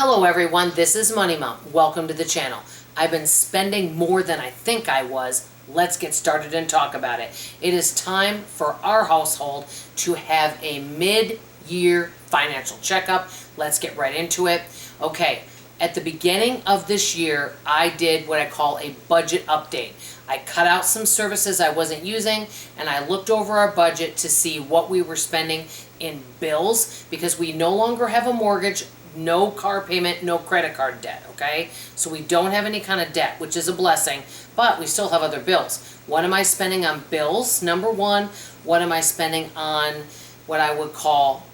Hello everyone, this is Money Mom. Welcome to the channel. I've been spending more than I think I was. Let's get started and talk about it. It is time for our household to have a mid-year financial checkup. Let's get right into it. Okay, at the beginning of this year, I did what I call a budget update. I cut out some services I wasn't using and I looked over our budget to see what we were spending in bills because we no longer have a mortgage, no car payment, no credit card debt, okay? So we don't have any kind of debt, which is a blessing, but we still have other bills. What am I spending on bills? Number one. What am I spending on what I would call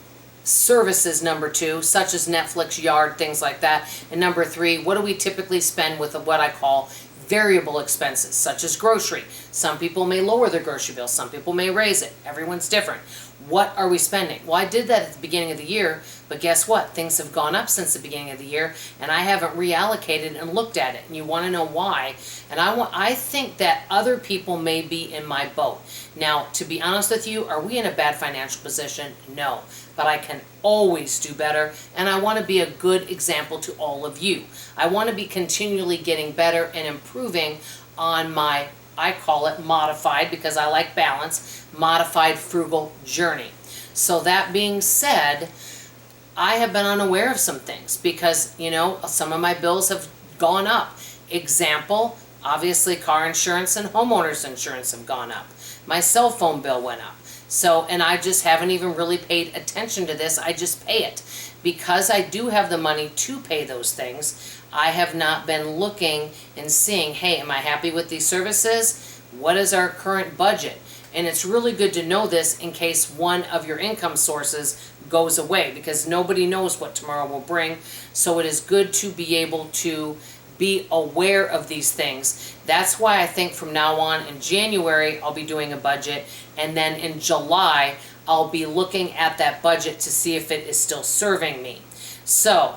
services, number two, such as Netflix, yard, things like that. And number three, what do we typically spend with what I call variable expenses, such as grocery? Some people may lower their grocery bill, some people may raise it. Everyone's different. What are we spending? Well, I did that at the beginning of the year, but guess what? Things have gone up since the beginning of the year, and I haven't reallocated and looked at it. And you want to know why? And I think that other people may be in my boat. Now, to be honest with you, are we in a bad financial position? No, but I can always do better, and I want to be a good example to all of you. I want to be continually getting better and improving on my, I call it modified because I like balance, modified frugal journey. So that being said, I have been unaware of some things because, you know, some of my bills have gone up. Example, obviously car insurance and homeowners insurance have gone up. My cell phone bill went up. So, and I just haven't even really paid attention to this. I just pay it. Because I do have the money to pay those things, I have not been looking and seeing, hey, am I happy with these services? What is our current budget? And it's really good to know this in case one of your income sources goes away, because nobody knows what tomorrow will bring. So it is good to be able to be aware of these things. That's why I think from now on in January, I'll be doing a budget. And then in July, I'll be looking at that budget to see if it is still serving me. So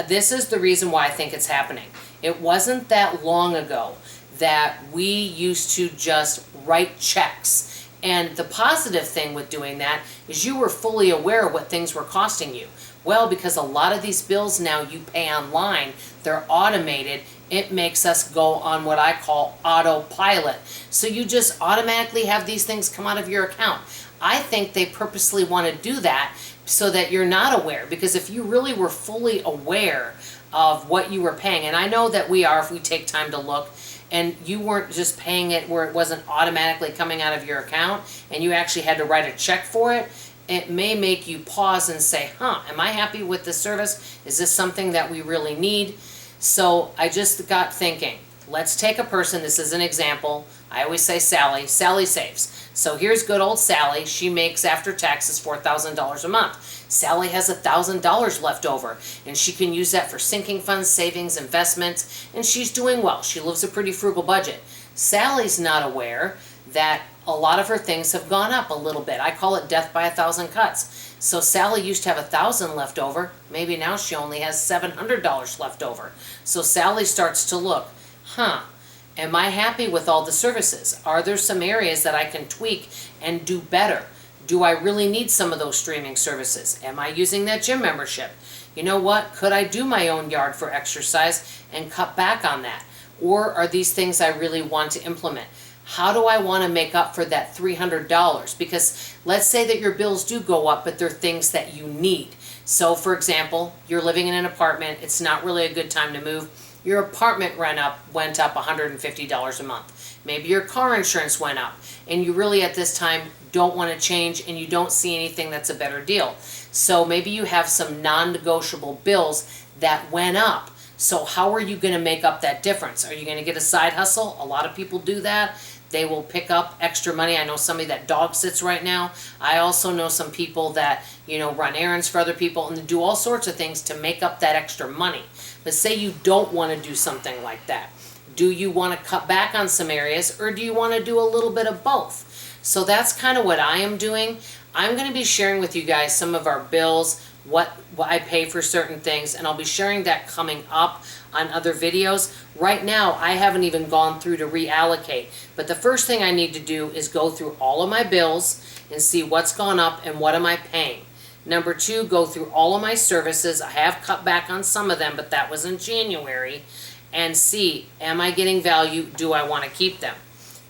this is the reason why I think it's happening. It wasn't that long ago that we used to just write checks. And the positive thing with doing that is you were fully aware of what things were costing you. Well, because a lot of these bills now you pay online, they're automated, it makes us go on what I call autopilot. So you just automatically have these things come out of your account. I think they purposely want to do that so that you're not aware, because if you really were fully aware of what you were paying, and I know that we are if we take time to look, and you weren't just paying it where it wasn't automatically coming out of your account and you actually had to write a check for it, it may make you pause and say, am I happy with this service? Is this something that we really need? So I just got thinking, let's take a person, this is an example. I always say Sally. Sally saves. So here's good old Sally. She makes after taxes $4,000 a month. Sally has $1,000 left over, and she can use that for sinking funds, savings, investments, and she's doing well. She lives a pretty frugal budget. Sally's not aware that a lot of her things have gone up a little bit. I call it death by 1,000 cuts. So Sally used to have $1,000 left over. Maybe now she only has $700 left over. So Sally starts to look, am I happy with all the services? Are there some areas that I can tweak and do better? Do I really need some of those streaming services? Am I using that gym membership? You know what? Could I do my own yard for exercise and cut back on that? Or are these things I really want to implement? How do I want to make up for that $300? Because let's say that your bills do go up, but they're things that you need. So for example, you're living in an apartment. It's not really a good time to move. Your apartment rent went up $150 a month. Maybe your car insurance went up and you really at this time don't want to change and you don't see anything that's a better deal. So maybe you have some non-negotiable bills that went up. So how are you going to make up that difference? Are you going to get a side hustle? A lot of people do that. They will pick up extra money. I know somebody that dog sits right now. I also know some people that, run errands for other people and do all sorts of things to make up that extra money. But say you don't want to do something like that. Do you want to cut back on some areas, or do you want to do a little bit of both? So that's kind of what I am doing. I'm going to be sharing with you guys some of our bills, what I pay for certain things, and I'll be sharing that coming up on other videos. Right now, I haven't even gone through to reallocate, but the first thing I need to do is go through all of my bills and see what's gone up and what am I paying. Number 2, go through all of my services. I have cut back on some of them, but that was in January. And see, am I getting value? Do I want to keep them?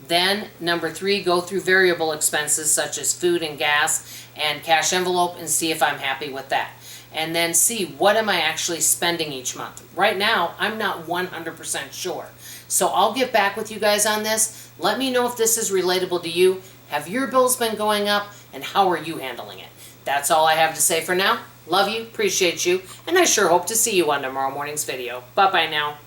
Then, number 3, go through variable expenses such as food and gas and cash envelope and see if I'm happy with that. And then see, what am I actually spending each month? Right now, I'm not 100% sure. So I'll get back with you guys on this. Let me know if this is relatable to you. Have your bills been going up, and how are you handling it? That's all I have to say for now. Love you, appreciate you, and I sure hope to see you on tomorrow morning's video. Bye-bye now.